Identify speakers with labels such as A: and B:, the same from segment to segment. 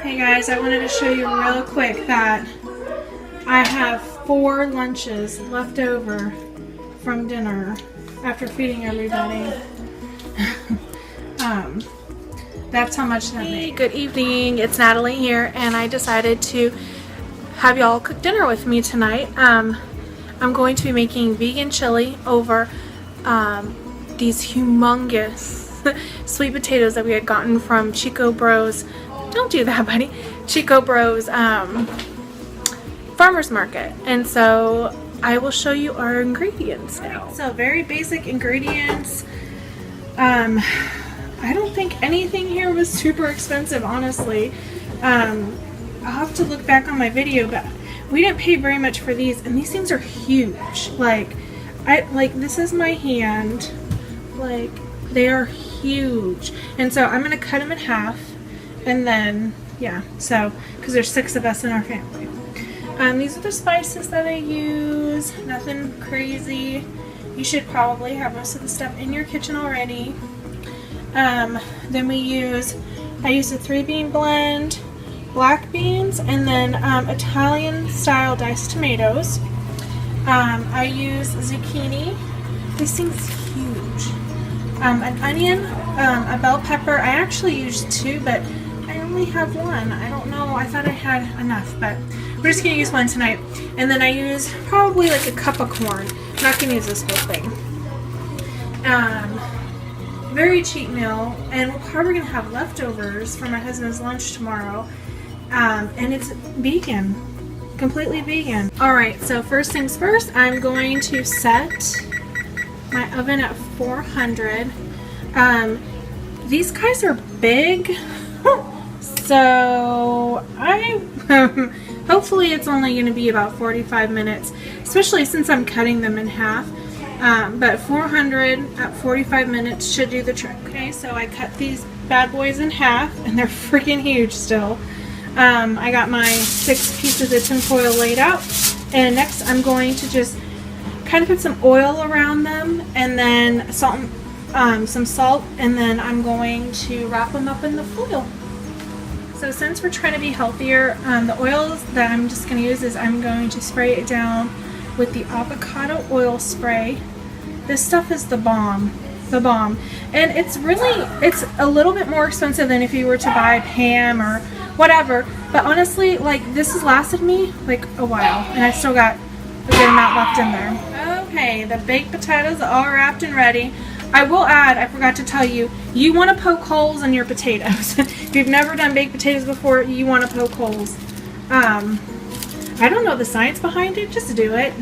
A: Hey guys, I wanted to show you real quick that I have 4 lunches left over from dinner after feeding everybody. That's how much that made. Good evening, it's Natalie here, and I decided to have y'all cook dinner with me tonight. I'm going to be making vegan chili over these humongous sweet potatoes that we had gotten from Chico Bros. Don't do that, buddy. Chico Bros. Farmers Market. And so I will show you our ingredients now. So very basic ingredients. I don't think anything here was super expensive, honestly. I'll have to look back on my video, but we didn't pay very much for these, and these things are huge. Like this is my hand. Like, they are huge. And so I'm gonna cut them in half, and then yeah, so because there's 6 of us in our family. These are the spices that I use. Nothing crazy. You should probably have most of the stuff in your kitchen already. Then I use a 3-bean blend, black beans, and then Italian style diced tomatoes. I use zucchini. This thing's huge. An onion, a bell pepper. I actually used 2, but I only have 1. I don't know. I thought I had enough, but we're just going to use 1 tonight. And then I use probably like a cup of corn. I'm not going to use this whole thing. Very cheap meal, and we're probably going to have leftovers for my husband's lunch tomorrow. And it's vegan. Completely vegan. Alright, so first things first, I'm going to set my oven at 400. These guys are big, so hopefully it's only going to be about 45 minutes, especially since I'm cutting them in half. But 400 at 45 minutes should do the trick. Okay, so I cut these bad boys in half, and they're freaking huge still. I got my 6 pieces of tin foil laid out, and next I'm going to just kind of put some oil around them, and then some salt, and then I'm going to wrap them up in the foil. So since we're trying to be healthier, the oils that I'm just going to use is I'm going to spray it down with the avocado oil spray. This stuff is the bomb. And it's a little bit more expensive than if you were to buy ham or whatever, but honestly, like, this has lasted me like a while, and I still got a good amount left in there. Okay, the baked potatoes are all wrapped and ready. I will add, I forgot to tell you, you want to poke holes in your potatoes. If you've never done baked potatoes before, you want to poke holes. I don't know the science behind it, just do it.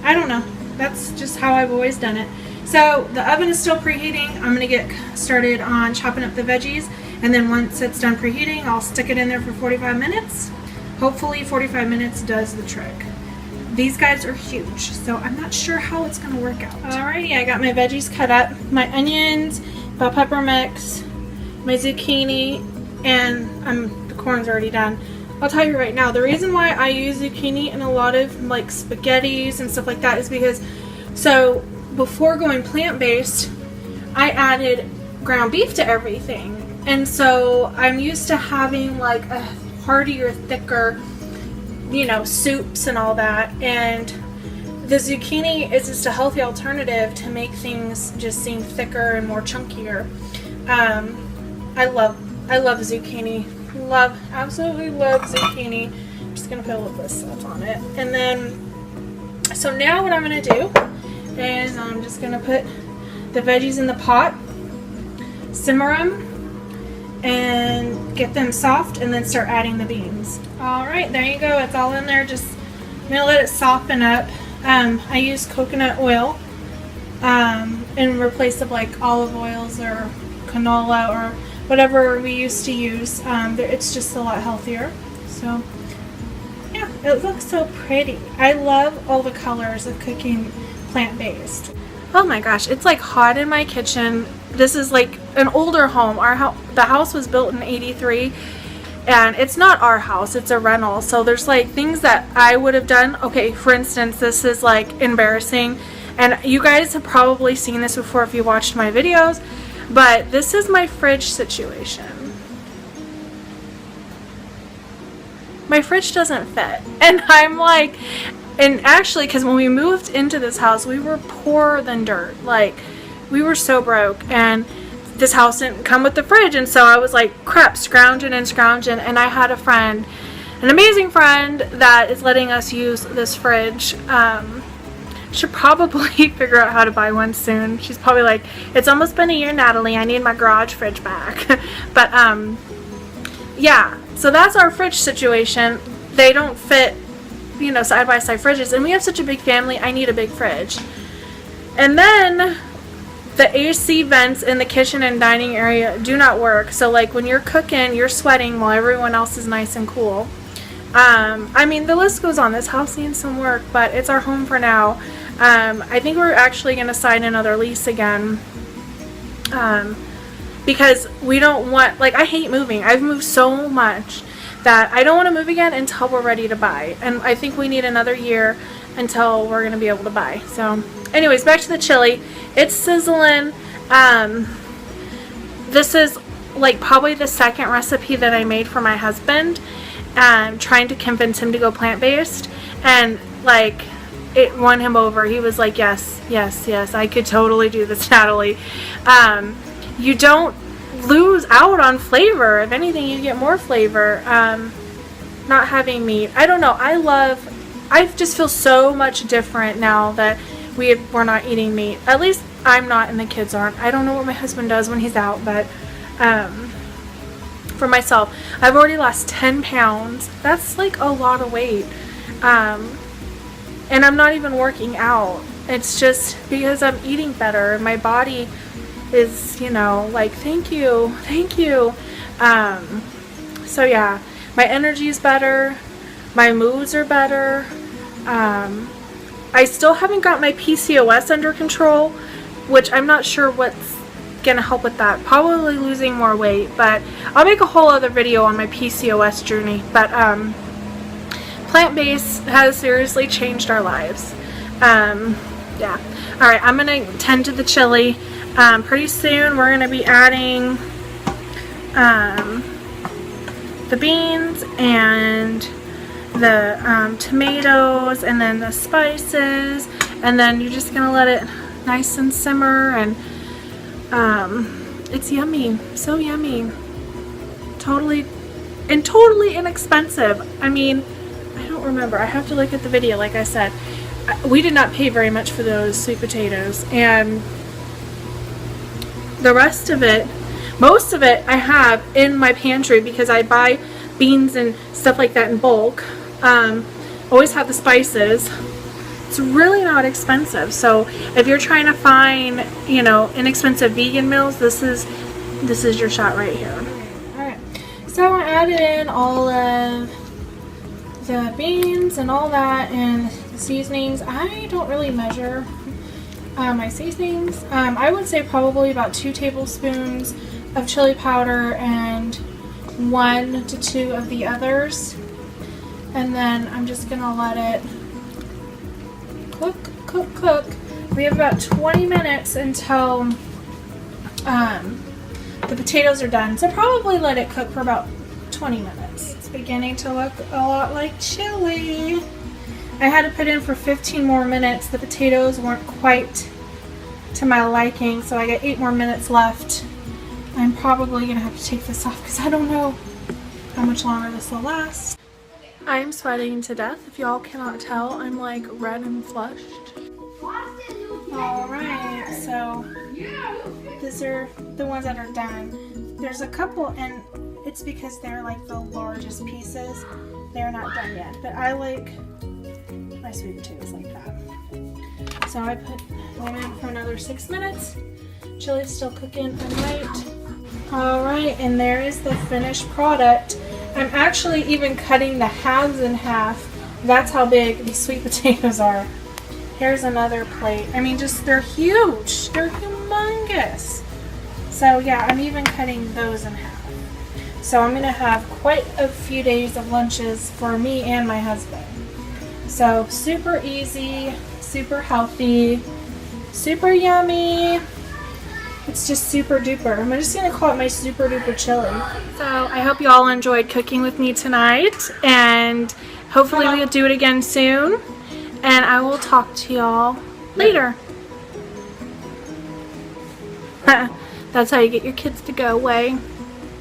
A: I don't know. That's just how I've always done it. So the oven is still preheating. I'm going to get started on chopping up the veggies, and then once it's done preheating, I'll stick it in there for 45 minutes. Hopefully 45 minutes does the trick. These guys are huge, so I'm not sure how it's going to work out. Alrighty, I got my veggies cut up. My onions, bell pepper mix, my zucchini, and the corn's already done. I'll tell you right now, the reason why I use zucchini in a lot of like spaghettis and stuff like that is because, so before going plant-based, I added ground beef to everything. And so I'm used to having like a heartier, thicker, you know, soups and all that. And the zucchini is just a healthy alternative to make things just seem thicker and more chunkier. I love zucchini. Absolutely love zucchini. I'm just gonna put a little bit of salt on it. And then, so now what I'm gonna do is I'm just gonna put the veggies in the pot, simmer them, and get them soft, and then start adding the beans. Alright, there you go. It's all in there. Just, I'm gonna let it soften up. I use coconut oil in replace of like olive oils or canola or whatever we used to use. It's just a lot healthier. So yeah, it looks so pretty. I love all the colors of cooking plant-based. Oh my gosh, it's like hot in my kitchen. This is like an older home. The house was built in '83, and it's not our house, it's a rental. So there's like things that I would have done. Okay, for instance, this is like embarrassing, and you guys have probably seen this before if you watched my videos, but this is my fridge situation. my fridge doesn't fit. And I'm like, and actually, because when we moved into this house, we were poorer than dirt. Like, we were so broke, and this house didn't come with the fridge. And so I was like, crap, scrounging and scrounging. And I had a friend, an amazing friend, that is letting us use this fridge. Should probably figure out how to buy one soon. She's probably like, it's almost been a year, Natalie, I need my garage fridge back. But yeah, so that's our fridge situation. They don't fit, you know, side by side fridges, and we have such a big family. I need a big fridge. And then the AC vents in the kitchen and dining area do not work. So like when you're cooking, you're sweating while everyone else is nice and cool. I mean, the list goes on. This house needs some work, but it's our home for now. I think we're actually going to sign another lease again, because we don't want, like, I hate moving. I've moved so much that I don't want to move again until we're ready to buy. And I think we need another year until we're going to be able to buy. So anyways, back to the chili. It's sizzling. This is like probably the second recipe that I made for my husband, trying to convince him to go plant-based, and like it won him over. He was like, yes, yes, yes, I could totally do this, Natalie. You don't lose out on flavor. If anything, you get more flavor. Not having meat, I don't know, I just feel so much different now that we're not eating meat. At least I'm not, and the kids aren't. I don't know what my husband does when he's out, but for myself, I've already lost 10 pounds. That's like a lot of weight. And I'm not even working out. It's just because I'm eating better, and my body is, you know, like, thank you, thank you. So yeah, my energy is better, my moods are better. I still haven't got my PCOS under control, which I'm not sure what's gonna help with that. Probably losing more weight, but I'll make a whole other video on my PCOS journey. But plant-based has seriously changed our lives. Yeah. Alright, I'm gonna tend to the chili. Pretty soon we're gonna be adding the beans and the tomatoes, and then the spices, and then you're just gonna let it nice and simmer, and it's yummy, so yummy, totally inexpensive. I mean, I don't remember, I have to look at the video. Like I said, we did not pay very much for those sweet potatoes, and the rest of it, most of it I have in my pantry because I buy beans and stuff like that in bulk. Always have the spices. It's really not expensive. So if you're trying to find, you know, inexpensive vegan meals, this is your shot right here. Alright, so I added in all of the beans and all that, and the seasonings. I don't really measure my seasonings. I would say probably about 2 tablespoons of chili powder and 1 to 2 of the others, and then I'm just gonna let it cook. We have about 20 minutes until the potatoes are done, so probably let it cook for about 20 minutes. It's beginning to look a lot like chili. I had to put in for 15 more minutes. The potatoes weren't quite to my liking, so I got 8 more minutes left. I'm probably gonna have to take this off because I don't know how much longer this will last. I'm sweating to death. If y'all cannot tell, I'm like red and flushed. Alright, so these are the ones that are done. There's a couple, and it's because they're like the largest pieces. They're not done yet, but I like my sweet potatoes like that. So I put them in for another 6 minutes. Chili's still cooking on light. Alright, and there is the finished product. I'm actually even cutting the halves in half. That's how big these sweet potatoes are. Here's another plate. I mean, just, they're huge. They're humongous. So yeah, I'm even cutting those in half. So I'm going to have quite a few days of lunches for me and my husband. So super easy, super healthy, super yummy. It's just super duper. I'm just gonna call it my super duper chili. So I hope you all enjoyed cooking with me tonight, and hopefully we'll do it again soon. And I will talk to y'all later. That's how you get your kids to go away.